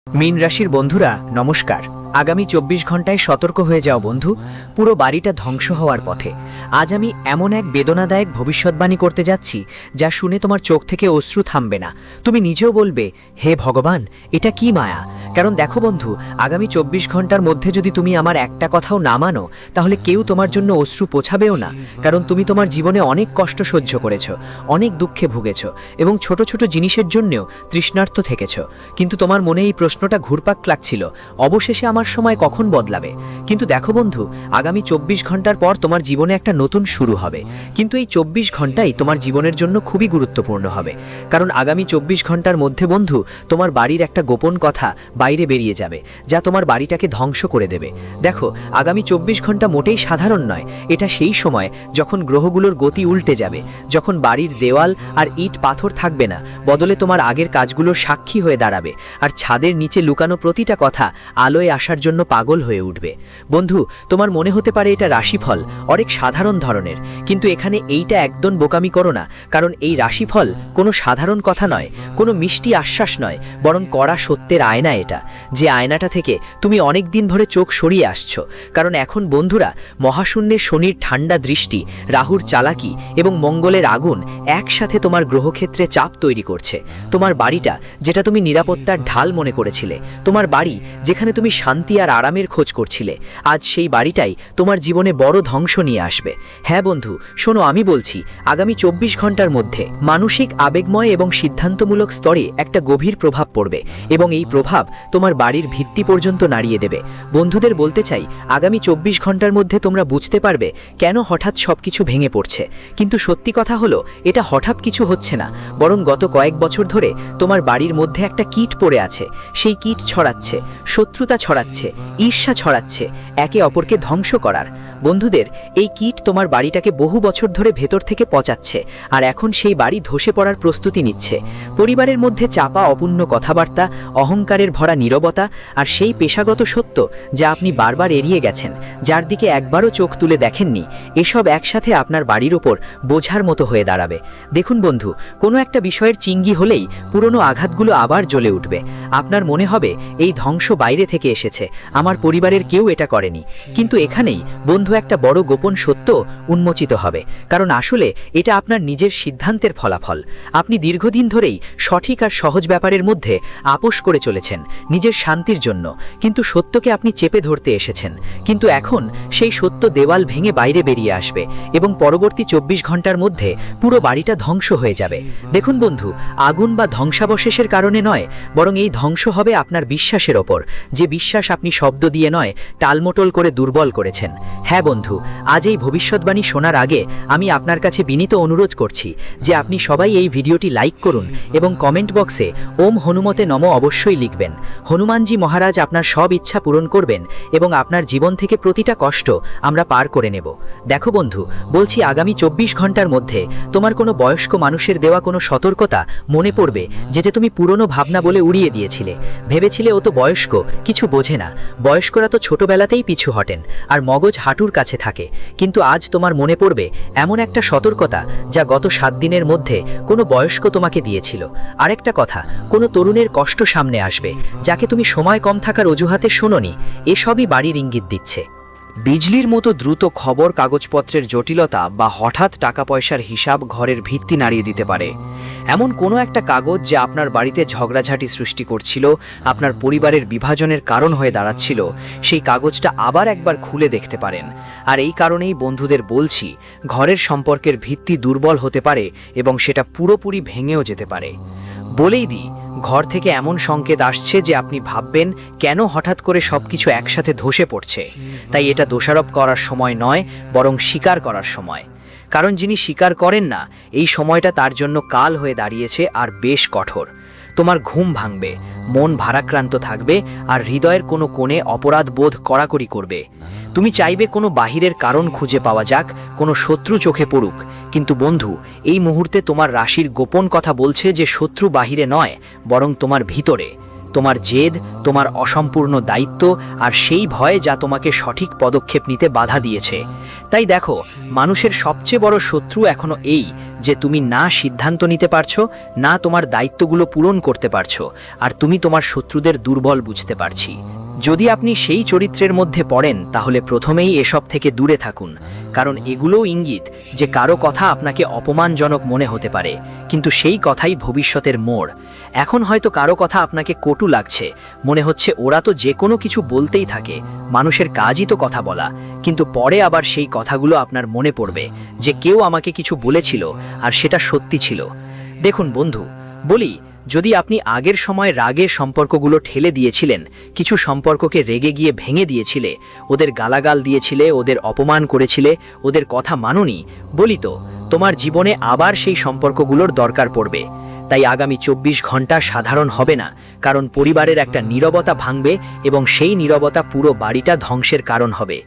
মীন রাশির বন্ধুরা নমস্কার। আগামী 24 ঘন্টায় সতর্ক হয়ে যাও বন্ধু, পুরো বাড়িটা ধ্বংস হওয়ার পথে। আজ আমি এমন এক বেদনাদায়ক ভবিষ্যৎবাণী করতে যাচ্ছি যা শুনে তোমার চোখ থেকে অশ্রু থামবে না। তুমি নিজেও বলবে, হে ভগবান, এটা কি মায়া। কারণ দেখো বন্ধু, আগামী 24 ঘন্টার মধ্যে যদি তুমি আমার একটা কথাও না মানো, তাহলে কেউ তোমার জন্য অশ্রু পোছাবেও না। কারণ তুমি তোমার জীবনে অনেক কষ্ট সহ্য করেছো, অনেক দুঃখে ভুগেছো এবং ছোট ছোট জিনিসের জন্যও তৃষ্ণার্ত থেকেছো। কিন্তু তোমার মনে এই প্রশ্নটা ঘুরপাক লাগছিল, অবশেষে আমার সময় কখন বদলাবে। কিন্তু দেখো বন্ধু, আগামী 24 ঘন্টার পর তোমার জীবনে একটা নতুন শুরু হবে। কিন্তু এই 24 ঘন্টাই তোমার জীবনের জন্য খুবই গুরুত্বপূর্ণ হবে। কারণ আগামী 24 ঘন্টার মধ্যে বন্ধু, তোমার বাড়ির একটা গোপন কথা বাইরে বেরিয়ে যাবে, যা তোমার বাড়িটাকে ধ্বংস করে দেবে। দেখো, আগামী 24 ঘন্টা মোটেই সাধারণ নয়। এটা সেই সময় যখন গ্রহগুলোর গতি উল্টে যাবে, যখন বাড়ির দেওয়াল আর ইট পাথর থাকবে না, বদলে তোমার আগের কাজগুলোর সাক্ষী হয়ে দাঁড়াবে। আর ছাদের নিচে লুকানো প্রতিটা কথা আলোয় আসার জন্য পাগল হয়ে উঠবে। বন্ধু, তোমার মনে হতে পারে এটা রাশিফল, অনেক সাধারণ ধরনের, কিন্তু এখানে এইটা একদম বোকামি করো না। কারণ এই রাশিফল কোনো সাধারণ কথা নয়, কোনো মিষ্টি আশ্বাস নয়, বরং কড়া সত্যের আয়না। এটা যে আয়নাটা থেকে তুমি অনেক দিন ধরে চোখ সরিয়ে আসছো। কারণ এখন বন্ধুরা, মহাশূন্যে শনির ঠান্ডা দৃষ্টি, রাহুর চালাকি এবং মঙ্গলের আগুন একসাথে তোমার গ্রহক্ষেত্রে চাপ তৈরি করছে। তোমার বাড়িটা, যেটা তুমি নিরাপত্তার ঢাল মনে করেছিলে, তোমার বাড়ি যেখানে তুমি শান্তি আর আরামের খোঁজ করছিলে, আজ সেই বাড়িটাই তোমার জীবনে বড় ধ্বংস নিয়ে আসবে। হ্যাঁ বন্ধু, শোনো, আমি বলছি, আগামী 24 ঘন্টার মধ্যে মানসিক, আবেগময় এবং সিদ্ধান্তমূলক স্তরে একটা গভীর প্রভাব পড়বে এবং এই প্রভাব তোমার বাড়ির ভিত্তি পর্যন্ত নাড়িয়ে দেবে। বন্ধুদের বলতে চাই, আগামী 24 ঘন্টার মধ্যে তোমরা বুঝতে পারবে কেন হঠাৎ সবকিছু ভেঙে পড়ছে। কিন্তু সত্যি কথা হলো, এটা হঠাৎ কিছু হচ্ছে না, বরং গত কয়েক বছর ধরে তোমার বাড়ির মধ্যে একটা কীট পড়ে আছে। সেই কীট ছড়াচ্ছে, শত্রুতা ছড়াচ্ছে, ঈর্ষা ছড়াচ্ছে, একে অপরকে ধ্বংস করার। বন্ধুদের, এই কীট তোমার বাড়িটাকে বহু বছর ধরে ভেতর থেকে পচাচ্ছে, আর এখন সেই বাড়ি ধসে পড়ার প্রস্তুতি নিচ্ছে। পরিবারের মধ্যে চাপা অপূর্ণ কথাবার্তা, অহংকারের ভরা নীরবতা আর সেই পেশাগত সত্য যা আপনি বারবার এড়িয়ে গেছেন, যার দিকে একবারও চোখ তুলে দেখেননি, এসব একসাথে আপনার বাড়ির ওপর বোঝার মতো হয়ে দাঁড়াবে। দেখুন বন্ধু, কোনো একটা বিষয়ের চিঙ্গি হলেই পুরনো আঘাতগুলো আবার জ্বলে উঠবে। আপনার মনে হবে এই ধ্বংস বাইরে থেকে এসেছে, আমার পরিবারের কেউ এটা করেনি। কিন্তু এখানেই বন্ধু, একটা বড় গোপন সত্য উন্মোচিত হবে। কারণ আসলে এটা আপনার নিজের সিদ্ধান্তের ফলাফল। আপনি দীর্ঘদিন ধরেই সঠিক আর সহজ ব্যাপারের মধ্যে আপোষ করে চলেছেন নিজের শান্তির জন্য, কিন্তু সত্যকে আপনি চেপে ধরতে এসেছেন। কিন্তু এখন সেই সত্য দেওয়াল ভেঙে বাইরে বেরিয়ে আসবে এবং পরবর্তী 24 ঘন্টার মধ্যে পুরো বাড়িটা ধ্বংস হয়ে যাবে। দেখুন বন্ধু, আগুন বা ধ্বংসাবশেষের কারণে নয়, বরং এই ধ্বংস হবে আপনার বিশ্বাসের ওপর, যে বিশ্বাস আপনি শব্দ দিয়ে নয়, টালমটোল করে দুর্বল করেছেন। হ্যাঁ বন্ধু, আজ এই ভবিষ্যৎবাণী শোনার আগে আমি আপনার কাছে বিনীত অনুরোধ করছি যে আপনি সবাই এই ভিডিওটি লাইক করুন এবং কমেন্ট বক্সে ওম হনুমতে নমঃ অবশ্যই লিখবেন। হনুমানজি মহারাজ আপনার সব ইচ্ছা পূরণ করবেন এবং আপনার জীবন থেকে প্রতিটা কষ্ট আমরা পার করে নেব। দেখো বন্ধু, বলছি, আগামী 24 ঘন্টার মধ্যে তোমার কোনো বয়স্ক মানুষের দেওয়া কোনো সতর্কতা মনে পড়বে, যে তুমি পুরনো ভাবনা বলে উড়িয়ে দিয়েছিলে। ভেবেছিলে ও তো বয়স্ক, কিছু বোঝে না। বয়স্করা তো ছোটবেলাতেই পিছু হটেন আর মগজ হাঁটুর কাছে থাকে। কিন্তু আজ তোমার মনে পড়বে এমন একটা সতর্কতা যা গত 7 দিনের মধ্যে কোনো বয়স্ক তোমাকে দিয়েছিল। আরেকটা কথা, কোনো তরুণের কষ্ট সামনে আসবে যাকে তুমি সময় কম থাকার অজুহাতে শোনোনি। এসবই বাড়ির ইঙ্গিত দিচ্ছে। বিজলির মতো দ্রুত খবর, কাগজপত্রের জটিলতা বা হঠাৎ টাকা পয়সার হিসাব ঘরের ভিত্তি নাড়িয়ে দিতে পারে। এমন কোনো একটা কাগজ যা আপনার বাড়িতে ঝগড়াঝাটি সৃষ্টি করছিল, আপনার পরিবারের বিভাজনের কারণ হয়ে দাঁড়াচ্ছিল, সেই কাগজটা আবার একবার খুলে দেখতে পারেন। আর এই কারণেই বন্ধুদের বলছি, ঘরের সম্পর্কের ভিত্তি দুর্বল হতে পারে এবং সেটা পুরোপুরি ভেঙেও যেতে পারে। বলেই দিই, ঘর থেকে এমন সংকেত আসছে যে আপনি ভাববেন, কেন হঠাৎ করে সবকিছু একসাথে ধসে পড়ছে। তাই এটা দোষারোপ করার সময় নয়, বরং স্বীকার করার সময়। কারণ যিনি স্বীকার করেন না, এই সময়টা তার জন্য কাল হয়ে দাঁড়িয়েছে, আর বেশ কঠোর। তোমার ঘুম ভাঙবে, মন ভারাক্রান্ত থাকবে, আর হৃদয়ের কোনো কোণে অপরাধ বোধ কড়াকড়ি করবে। তুমি চাইবে কোনো বাহিরের কারণ খুঁজে পাওয়া যাক, কোনো শত্রু চোখে পড়ুক। কিন্তু বন্ধু, এই মুহূর্তে তোমার রাশির গোপন কথা বলছে যে শত্রু বাহিরে নয়, বরং তোমার ভিতরে। তোমার জেদ, তোমার অসম্পূর্ণ দায়িত্ব আর সেই ভয় যা তোমাকে সঠিক পদক্ষেপ নিতে বাধা দিয়েছে। তাই দেখো, মানুষের সবচেয়ে বড় শত্রু এখনো এই যে তুমি না সিদ্ধান্ত নিতে পারছো, না তোমার দায়িত্বগুলো পূরণ করতে পারছো, আর তুমি তোমার শত্রুদের দুর্বল বুঝতে পারছি। যদি আপনি সেই চরিত্রের মধ্যে পড়েন তাহলে প্রথমেই এসব থেকে দূরে থাকুন, কারণ এগুলোও ইঙ্গিত যে কারো কথা আপনাকে অপমানজনক মনে হতে পারে, কিন্তু সেই কথাই ভবিষ্যতের মোড়। এখন হয়তো কারো কথা আপনাকে কটু লাগছে, মনে হচ্ছে ওরা তো যে কোনো কিছু বলতেই থাকে, মানুষের কাজই তো কথা বলা, কিন্তু পরে আবার সেই কথাগুলো আপনার মনে পড়বে যে কেউ আমাকে কিছু বলেছিল আর সেটা সত্যি ছিল। দেখুন বন্ধু, বলি, যদি আপনি আগের সময় রাগের সম্পর্কগুলো ঠেলে দিয়েছিলেন, কিছু সম্পর্ককে রেগে গিয়ে ভেঙে দিয়েছিলে, ওদের গালাগাল দিয়েছিলে, ওদের অপমান করেছিলে, ওদের কথা মানোনি, বলি তো তোমার জীবনে আবার সেই সম্পর্কগুলোর দরকার পড়বে। তাই আগামী 24 ঘন্টা সাধারণ হবে না, কারণ পরিবারের একটা নীরবতা ভাঙবে এবং সেই নীরবতা পুরো বাড়িটা ধ্বংসের কারণ হবে।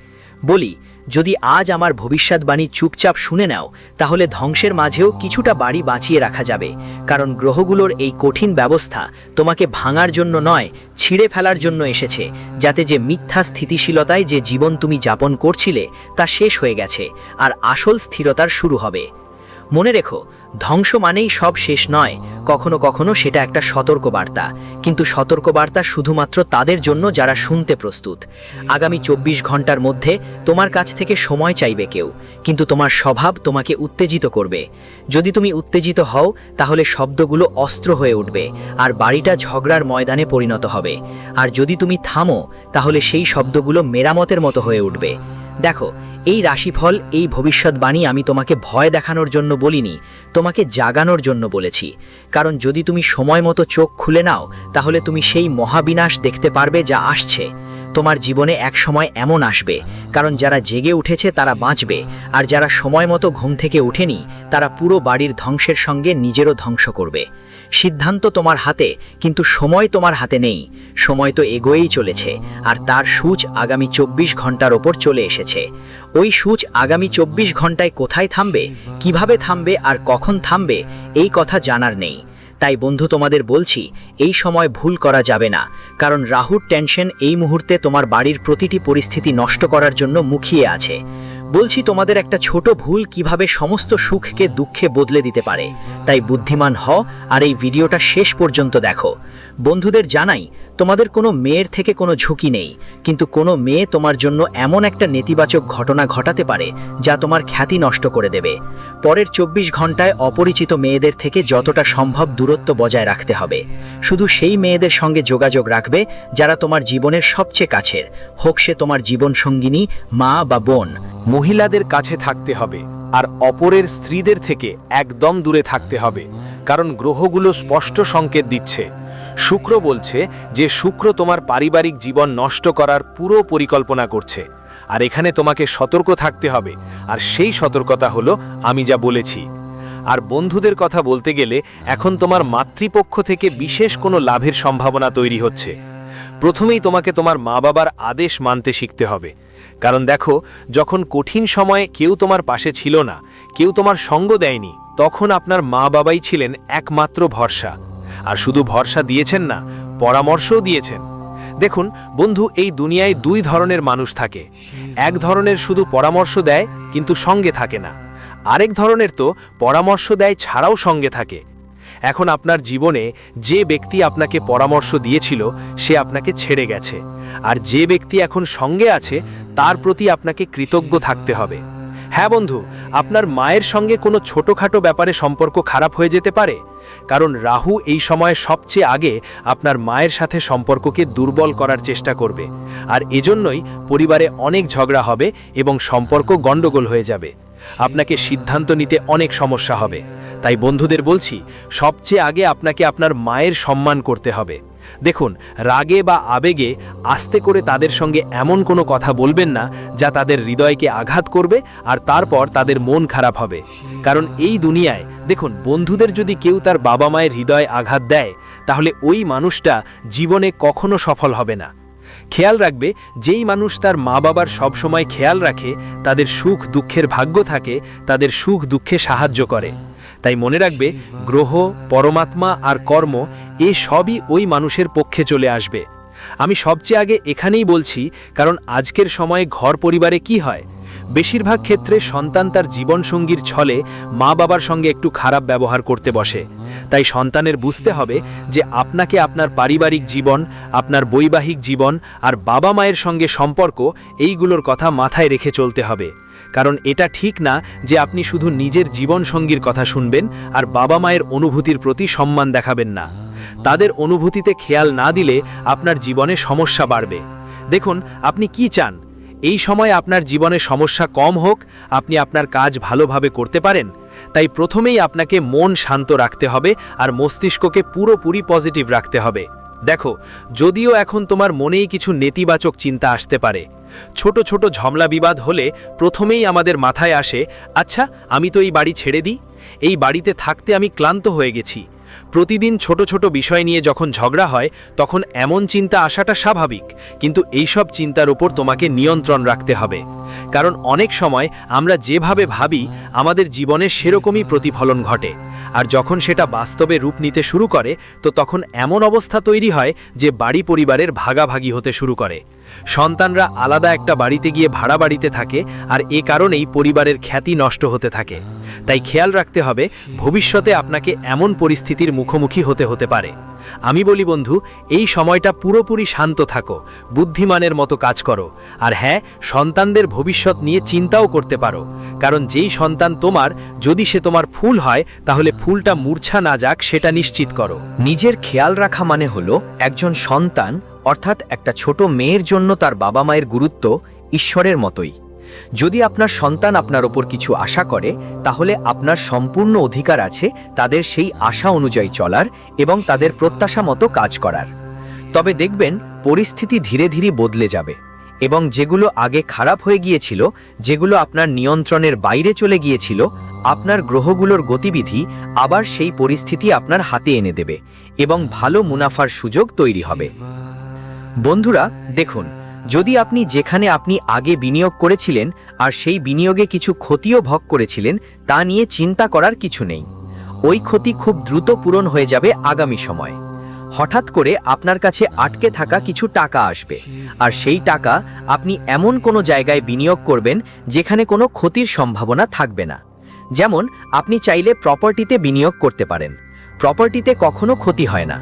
বলি, যদি আজ আমার ভবিষ্যৎবাণী চুপচাপ শুনে নাও, তাহলে ধ্বংসের মাঝেও কিছুটা বাড়ি বাঁচিয়ে রাখা যাবে, কারণ গ্রহগুলোর এই কঠিন ব্যবস্থা তোমাকে ভাঙার জন্য নয়, ছিঁড়ে ফেলার জন্য এসেছে, যাতে যে মিথ্যা স্থিতিশীলতায় যে জীবন তুমি যাপন করছিলে তা শেষ হয়ে গেছে আর আসল স্থিরতার শুরু হবে। মনে রেখো, ধ্বংস মানেই সব শেষ নয়, কখনো কখনো সেটা একটা সতর্কবার্তা, কিন্তু সতর্কবার্তা শুধুমাত্র তাদের জন্য যারা শুনতে প্রস্তুত। আগামী 24 ঘন্টার মধ্যে তোমার কাছ থেকে সময় চাইবে কেউ, কিন্তু তোমার স্বভাব তোমাকে উত্তেজিত করবে। যদি তুমি উত্তেজিত হও তাহলে শব্দগুলো অস্ত্র হয়ে উঠবে আর বাড়িটা ঝগড়ার ময়দানে পরিণত হবে, আর যদি তুমি থামো তাহলে সেই শব্দগুলো মেরামতের মতো হয়ে উঠবে। দেখো, এই রাশিফল, এই ভবিষ্যৎবাণী আমি তোমাকে ভয় দেখানোর জন্য বলিনি, তোমাকে জাগানোর জন্য বলেছি। কারণ যদি তুমি সময় মতো চোখ খুলে নাও তাহলে তুমি সেই মহাবিনাশ দেখতে পারবে যা আসছে। তোমার জীবনে এক সময় এমন আসবে, কারণ যারা জেগে উঠেছে তারা বাঁচবে, আর যারা সময় মতো ঘুম থেকে ওঠেনি তারা পুরো বাড়ির ধ্বংসের সঙ্গে নিজেরও ধ্বংস করবে। সিদ্ধান্ত তোমার হাতে, কিন্তু সময় তোমার হাতে নেই। সময় তো এগোয়েই চলেছে, আর তার সূচ আগামী 24 ঘন্টার ওপর চলে এসেছে। ওই সূচ আগামী 24 ঘন্টায় কোথায় থামবে, কিভাবে থামবে আর কখন থামবে, এই কথা জানার নেই। তাই বন্ধু, তোমাদের বলছি, এই সময় ভুল করা যাবে না, কারণ রাহুর টেনশন এই মুহূর্তে তোমার বাড়ির প্রতিটি পরিস্থিতি নষ্ট করার জন্য মুখিয়ে আছে। বলছি, তোমাদের একটা ছোট ভুল কিভাবে সমস্ত সুখকে দুঃখে বদলে দিতে পারে। তাই বুদ্ধিমান হও আর এই ভিডিওটা শেষ পর্যন্ত দেখো। বন্ধুদের জানাই, তোমাদের কোনো মেয়ের থেকে কোনো ঝুঁকি নেই, কিন্তু কোনো মেয়ে তোমার জন্য এমন একটা নেতিবাচক ঘটনা ঘটাতে পারে যা তোমার খ্যাতি নষ্ট করে দেবে। পরের 24 ঘন্টায় অপরিচিত মেয়েদের থেকে যতটা সম্ভব দূরত্ব বজায় রাখতে হবে। শুধু সেই মেয়েদের সঙ্গে যোগাযোগ রাখবে যারা তোমার জীবনের সবচেয়ে কাছের, হোক সে তোমার জীবনসঙ্গিনী, মা বা বোন। মহিলাদের কাছে থাকতে হবে আর অপরের স্ত্রীদের থেকে একদম দূরে থাকতে হবে, কারণ গ্রহগুলো স্পষ্ট সংকেত দিচ্ছে। শুক্র বলছে যে শুক্র তোমার পারিবারিক জীবন নষ্ট করার পুরো পরিকল্পনা করছে, আর এখানে তোমাকে সতর্ক থাকতে হবে, আর সেই সতর্কতা হলো আমি যা বলেছি। আর বন্ধুদের কথা বলতে গেলে এখন তোমার মাতৃপক্ষ থেকে বিশেষ কোনো লাভের সম্ভাবনা তৈরি হচ্ছে। প্রথমেই তোমাকে তোমার মা বাবার আদেশ মানতে শিখতে হবে, কারণ দেখো, যখন কঠিন সময়ে কেউ তোমার পাশে ছিল না, কেউ তোমার সঙ্গ দেয়নি, তখন আপনার মা বাবাই ছিলেন একমাত্র ভরসা। আর শুধু ভরসা দিয়েছেন না, পরামর্শও দিয়েছেন। দেখুন বন্ধু, এই দুনিয়ায় দুই ধরনের মানুষ থাকে। এক ধরনের শুধু পরামর্শ দেয় কিন্তু সঙ্গে থাকে না, আরেক ধরনের তো পরামর্শ দেয় ছাড়াও সঙ্গে থাকে। এখন আপনার জীবনে যে ব্যক্তি আপনাকে পরামর্শ দিয়েছিল সে আপনাকে ছেড়ে গেছে, আর যে ব্যক্তি এখন সঙ্গে আছে তার প্রতি আপনাকে কৃতজ্ঞ থাকতে হবে। হ্যাঁ বন্ধু, আপনার মায়ের সঙ্গে কোনো ছোটোখাটো ব্যাপারে সম্পর্ক খারাপ হয়ে যেতে পারে, কারণ রাহু এই সময় সবচেয়ে আগে আপনার মায়ের সাথে সম্পর্ককে দুর্বল করার চেষ্টা করবে, আর এজন্যই পরিবারে অনেক ঝগড়া হবে এবং সম্পর্ক গণ্ডগোল হয়ে যাবে। আপনাকে সিদ্ধান্ত নিতে অনেক সমস্যা হবে। তাই বন্ধুদের বলছি, সবচেয়ে আগে আপনাকে আপনার মায়ের সম্মান করতে হবে। দেখুন, রাগে বা আবেগে আস্তে করে তাদের সঙ্গে এমন কোনো কথা বলবেন না যা তাদের হৃদয়কে আঘাত করবে আর তারপর তাদের মন খারাপ হবে। কারণ এই দুনিয়ায় দেখুন, বন্ধুদের যদি কেউ তার বাবা মায়ের হৃদয়ে আঘাত দেয় তাহলে ওই মানুষটা জীবনে কখনো সফল হবে না। খেয়াল রাখবে, যেই মানুষ তার মা বাবার সবসময় খেয়াল রাখে, তাদের সুখ দুঃখের ভাগ্য থাকে, তাদের সুখ দুঃখে সাহায্য করে। তাই মনে রাখবে, গ্রহ, পরমাত্মা আর কর্ম এ সবই ওই মানুষের পক্ষে চলে আসবে। আমি সবচেয়ে আগে এখানেই বলছি, কারণ আজকের সময়ে ঘর পরিবারে কি হয়, বেশিরভাগ ক্ষেত্রে সন্তান তার জীবনসঙ্গীর ছলে মা বাবার সঙ্গে একটু খারাপ ব্যবহার করতে বসে। তাই সন্তানের বুঝতে হবে যে আপনাকে আপনার পারিবারিক জীবন, আপনার বৈবাহিক জীবন আর বাবা মায়ের সঙ্গে সম্পর্ক এইগুলোর কথা মাথায় রেখে চলতে হবে। কারণ এটা ঠিক না যে আপনি শুধু নিজের জীবনসঙ্গীর কথা শুনবেন আর বাবা মায়ের অনুভূতির প্রতি সম্মান দেখাবেন না। তাদের অনুভূতিতে খেয়াল না দিলে আপনার জীবনে সমস্যা বাড়বে। দেখুন, আপনি কি চান? এই সময় আপনার জীবনে সমস্যা কম হোক, আপনি আপনার কাজ ভালোভাবে করতে পারেন। তাই প্রথমেই আপনাকে মন শান্ত রাখতে হবে আর মস্তিষ্ককে পুরোপুরি পজিটিভ রাখতে হবে। দেখো, যদিও এখন তোমার মনেই কিছু নেতিবাচক চিন্তা আসতে পারে, ছোট ছোট ঝগড়া বিবাদ হলে প্রথমেই আমাদের মাথায় আসে, আচ্ছা আমি তো এই বাড়ি ছেড়ে দিই, এই বাড়িতে থাকতে আমি ক্লান্ত হয়ে গেছি। প্রতিদিন ছোট ছোট বিষয় নিয়ে যখন ঝগড়া হয় তখন এমন চিন্তা আসাটা স্বাভাবিক, কিন্তু এইসব চিন্তার উপর তোমাকে নিয়ন্ত্রণ রাখতে হবে। কারণ অনেক সময় আমরা যেভাবে ভাবি আমাদের জীবনে সেরকমই প্রতিফলন ঘটে, আর যখন সেটা বাস্তবে রূপ নিতে শুরু করে তো তখন এমন অবস্থা তৈরি হয় যে বাড়ি পরিবারের ভাগাভাগি হতে শুরু করে। সন্তানরা আলাদা একটা বাড়িতে গিয়ে ভাড়া বাড়িতে থাকে, আর এ কারণেই পরিবারের খ্যাতি নষ্ট হতে থাকে। তাই খেয়াল রাখতে হবে, ভবিষ্যতে আপনাকে এমন পরিস্থিতির মুখোমুখি হতে পারে। আমি বলি বন্ধু, এই সময়টা পুরোপুরি শান্ত থাকো, বুদ্ধিমানের মতো কাজ করো, আর হ্যাঁ, সন্তানদের ভবিষ্যৎ নিয়ে চিন্তাও করতে পারো। কারণ যেই সন্তান তোমার, যদি সে তোমার ফুল হয় তাহলে ফুলটা মূর্ছা না যাক সেটা নিশ্চিত করো। নিজের খেয়াল রাখা মানে হলো একজন সন্তান অর্থাৎ একটা ছোট মেয়ের জন্য তার বাবা মায়ের গুরুত্ব ঈশ্বরের মতোই। যদি আপনার সন্তান আপনার ওপর কিছু আশা করে তাহলে আপনার সম্পূর্ণ অধিকার আছে তাদের সেই আশা অনুযায়ী চলার এবং তাদের প্রত্যাশা মতো কাজ করার। তবে দেখবেন পরিস্থিতি ধীরে ধীরে বদলে যাবে এবং যেগুলো আগে খারাপ হয়ে গিয়েছিল, যেগুলো আপনার নিয়ন্ত্রণের বাইরে চলে গিয়েছিল, আপনার গ্রহগুলোর গতিবিধি আবার সেই পরিস্থিতি আপনার হাতে এনে দেবে এবং ভালো মুনাফার সুযোগ তৈরি হবে। বন্ধুরা দেখুন, যদি আপনি যেখানে আপনি আগে বিনিয়োগ করেছিলেন আর সেই বিনিয়োগে কিছু ক্ষতিও ভোগ করেছিলেন, তা নিয়ে চিন্তা করার কিছু নেই। ওই ক্ষতি খুব দ্রুত পূরণ হয়ে যাবে আগামী সময়ে। হঠাৎ করে আপনার কাছে আটকে থাকা কিছু টাকা আসবে, আর সেই টাকা আপনি এমন কোনো জায়গায় বিনিয়োগ করবেন যেখানে কোনো ক্ষতির সম্ভাবনা থাকবে না। যেমন আপনি চাইলে প্রপার্টিতে বিনিয়োগ করতে পারেন, প্রপার্টিতে কখনো ক্ষতি হয় না।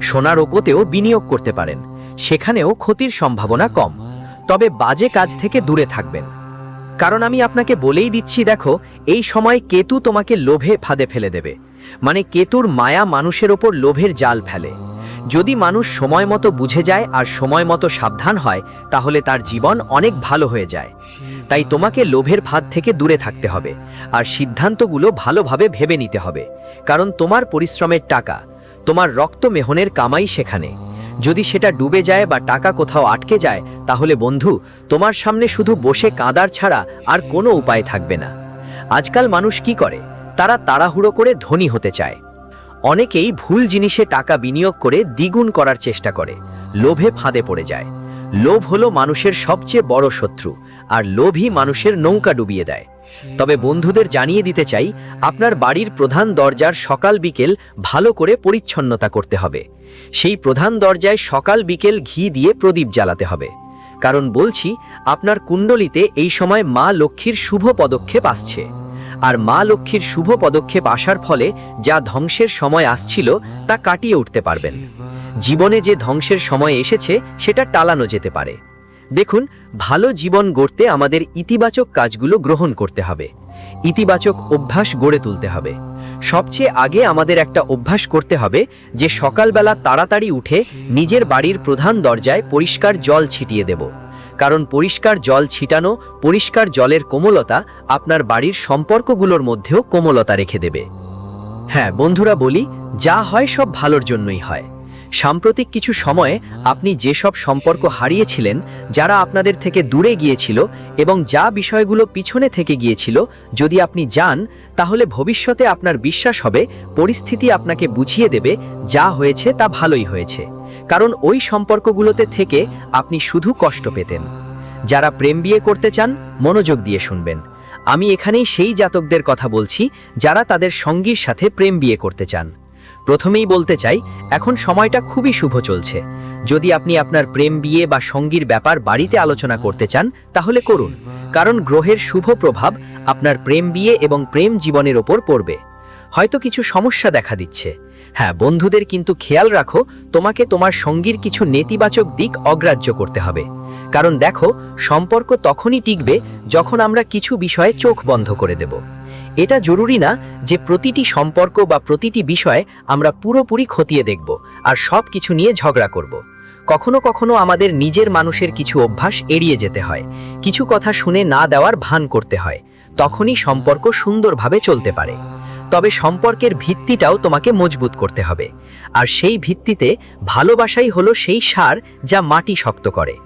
সোনার ওপরেও বিনিয়োগ করতে পারেন, সেখানেও ক্ষতির সম্ভাবনা কম। তবে বাজে কাজ থেকে দূরে থাকবেন, কারণ আমি আপনাকে বলেই দিচ্ছি, দেখো এই সময় কেতু তোমাকে লোভে ফাঁদে ফেলে দেবে। মানে কেতুর মায়া মানুষের ওপর লোভের জাল ফেলে। যদি মানুষ সময় মতো বুঝে যায় আর সময় মতো সাবধান হয় তাহলে তার জীবন অনেক ভালো হয়ে যায়। তাই তোমাকে লোভের ফাঁদ থেকে দূরে থাকতে হবে আর সিদ্ধান্তগুলো ভালোভাবে ভেবে নিতে হবে, কারণ তোমার পরিশ্রমের টাকা, তোমার রক্ত মেহনের কামাই সেখানে। যদি সেটা ডুবে যায় বা টাকা কোথাও আটকে যায় তাহলে বন্ধু, তোমার সামনে শুধু বসে কাঁদার ছাড়া আর কোনো উপায় থাকবে না। আজকাল মানুষ কি করে, তারা তাড়াহুড়ো করে ধনী হতে চায়। অনেকেই ভুল জিনিসে টাকা বিনিয়োগ করে দ্বিগুণ করার চেষ্টা করে, লোভে ফাঁদে পড়ে যায়। লোভ হলো মানুষের সবচেয়ে বড় শত্রু, আর লোভই মানুষের নৌকা ডুবিয়ে দেয়। তবে বন্ধুদের জানিয়ে দিতে চাই, আপনার বাড়ির প্রধান দরজার সকাল বিকেল ভালো করে পরিচ্ছন্নতা করতে হবে। সেই প্রধান দরজায় সকাল বিকেল ঘি দিয়ে প্রদীপ জ্বালাতে হবে। কারণ বলছি, আপনার কুণ্ডলিতে এই সময় মা লক্ষ্মীর শুভ পদক্ষেপ আসছে, আর মা লক্ষ্মীর শুভ পদক্ষেপ আসার ফলে যা ধ্বংসের সময় আসছিল তা কাটিয়ে উঠতে পারবেন। জীবনে যে ধ্বংসের সময় এসেছে সেটা টালানো যেতে পারে। দেখুন, ভালো জীবন গড়তে আমাদের ইতিবাচক কাজগুলো গ্রহণ করতে হবে, ইতিবাচক অভ্যাস গড়ে তুলতে হবে। সবচেয়ে আগে আমাদের একটা অভ্যাস করতে হবে যে সকালবেলা তাড়াতাড়ি উঠে নিজের বাড়ির প্রধান দরজায় পরিষ্কার জল ছিটিয়ে দেব। কারণ পরিষ্কার জল ছিটানো, পরিষ্কার জলের কোমলতা আপনার বাড়ির সম্পর্কগুলোর মধ্যেও কোমলতা রেখে দেবে। হ্যাঁ বন্ধুরা, বলি যা হয় সব ভালোর জন্যই হয়। সাম্প্রতিক কিছু সময়ে আপনি যেসব সম্পর্ক হারিয়েছিলেন, যারা আপনাদের থেকে দূরে গিয়েছিল এবং যা বিষয়গুলো পিছনে থেকে গিয়েছিল, যদি আপনি যান তাহলে ভবিষ্যতে আপনার বিশ্বাস হবে পরিস্থিতি আপনাকে বুঝিয়ে দেবে যা হয়েছে তা ভালোই হয়েছে। কারণ ওই সম্পর্কগুলোতে থেকে আপনি শুধু কষ্ট পেতেন। যারা প্রেম বিয়ে করতে চান, মনোযোগ দিয়ে শুনবেন। আমি এখানেই সেই জাতকদের কথা বলছি যারা তাদের সঙ্গীর সাথে প্রেম বিয়ে করতে চান। প্রথমেই বলতে চাই, এখন সময়টা খুবই শুভ চলছে। যদি আপনি আপনার প্রেম বিয়ে বা সঙ্গীর ব্যাপার বাড়িতে আলোচনা করতে চান তাহলে করুন, কারণ গ্রহের শুভ প্রভাব আপনার প্রেম বিয়ে এবং প্রেম জীবনের ওপর পড়বে। হয়তো কিছু সমস্যা দেখা দিচ্ছে। হ্যাঁ বন্ধুদের, কিন্তু খেয়াল রাখো, তোমাকে তোমার সঙ্গীর কিছু নেতিবাচক দিক অগ্রাহ্য করতে হবে। কারণ দেখো, সম্পর্ক তখনই টিকবে যখন আমরা কিছু বিষয়ে চোখ বন্ধ করে দেব। এটা জরুরি না যে প্রতিটি সম্পর্ক বা প্রতিটি বিষয়ে আমরা পুরোপুরি খতিয়ে দেখব আর সব কিছু নিয়ে ঝগড়া করব। কখনো কখনো আমাদের নিজের মানুষের কিছু অভ্যাস এড়িয়ে যেতে হয়, কিছু কথা শুনে না দেওয়ার ভান করতে হয়। তখনই সম্পর্ক সুন্দরভাবে চলতে পারে। তবে সম্পর্কের ভিত্তিটাও তোমাকে মজবুত করতে হবে, আর সেই ভিত্তিতে ভালোবাসাই হলো সেই সার যা মাটি শক্ত করে।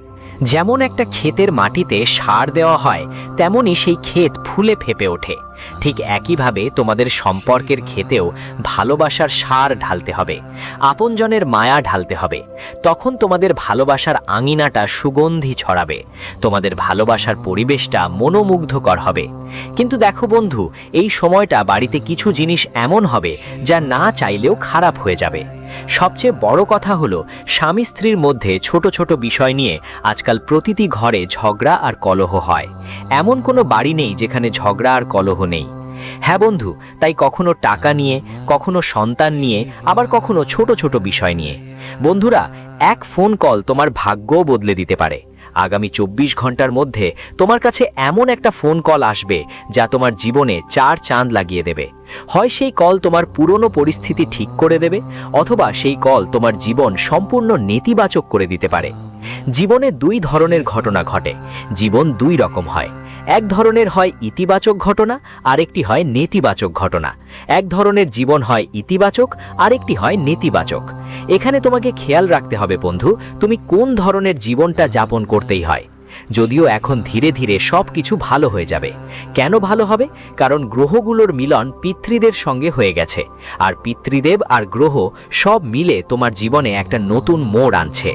যেমন একটা ক্ষেতের মাটিতে সার দেওয়া হয়, তেমনি সেই ক্ষেত ফুলে ফেপে ওঠে। ঠিক একইভাবে তোমাদের সম্পর্কের ক্ষেতেও ভালোবাসার সার ঢালতে হবে, আপনজনের মায়া ঢালতে হবে। তখন তোমাদের ভালোবাসার আঙিনাটা সুগন্ধি ছড়াবে, তোমাদের ভালোবাসার পরিবেশটা মনোমুগ্ধকর হবে। কিন্তু দেখো বন্ধু, এই সময়টা বাড়িতে কিছু জিনিস এমন হবে যা না চাইলেও খারাপ হয়ে যাবে। সবচেয়ে বড় কথা হলো, স্বামী স্ত্রীর মধ্যে ছোট ছোট বিষয় নিয়ে আজকাল প্রতিটি ঘরে ঝগড়া আর কলহ হয়। এমন কোনো বাড়ি নেই যেখানে ঝগড়া আর কলহ নেই। হ্যাঁ বন্ধু, তাই কখনো টাকা নিয়ে, কখনো সন্তান নিয়ে, আবার কখনো ছোট ছোট বিষয় নিয়ে। বন্ধুরা, এক ফোন কল তোমার ভাগ্যও বদলে দিতে পারে। আগামী 24 ঘন্টার মধ্যে তোমার কাছে এমন একটা ফোন কল আসবে যা তোমার জীবনে 4 চাঁদ লাগিয়ে দেবে। হয় সেই কল তোমার পুরনো পরিস্থিতি ঠিক করে দেবে, অথবা সেই কল তোমার জীবন সম্পূর্ণ নেতিবাচক করে দিতে পারে। জীবনে 2 ধরনের ঘটনা ঘটে, জীবন 2 রকম হয়। এক ধরনের হয় ইতিবাচক ঘটনা, আরেকটি হয় নেতিবাচক ঘটনা। এক ধরনের জীবন হয় ইতিবাচক, আরেকটি হয় নেতিবাচক। এখানে তোমাকে খেয়াল রাখতে হবে বন্ধু, তুমি কোন ধরনের জীবনটা যাপন করতেই হয়। যদিও এখন ধীরে ধীরে সব কিছু ভালো হয়ে যাবে। কেন ভালো হবে? কারণ গ্রহগুলোর মিলন পিতৃদের সঙ্গে হয়ে গেছে, আর পিতৃদেব আর গ্রহ সব মিলে তোমার জীবনে একটা নতুন মোড় আনছে।